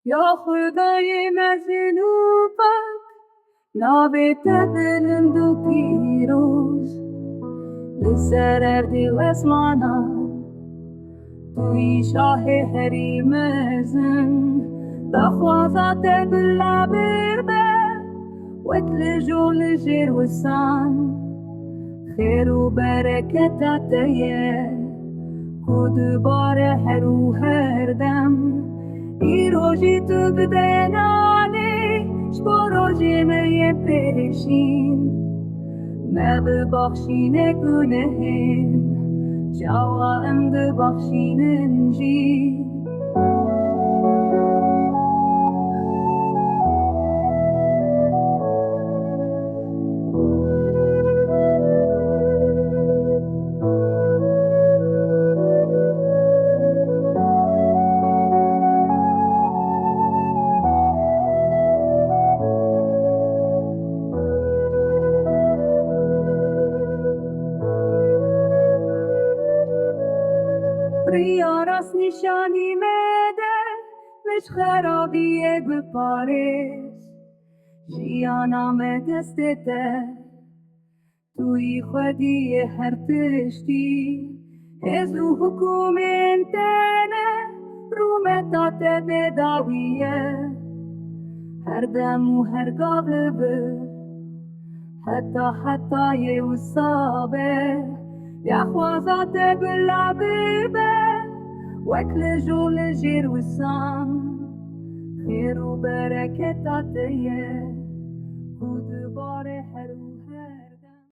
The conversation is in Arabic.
یا خدای مظلومک، ناوی بلند و پیروز، لسر دل اسمانان، توی شاه حریم زن، دخوازات بلا بربه، وکل جول جیر وسان، خیر و برکت تیه، کد بار هر و هر دم. ایروژی تو بدنانی شپروژی می پیشین مب بخشین گناهین جوا اند بخشین انجی ریاض نشانی میده مش خرابیه بپاریس جیانم دستته توی خودی هر تشتی از رو حکومتنه رو متات بداویه هر دم و هر قابل حتی یه وصابه یا خوازات بلا بیبه وکل جول جیر وسام خیر و برکتات یه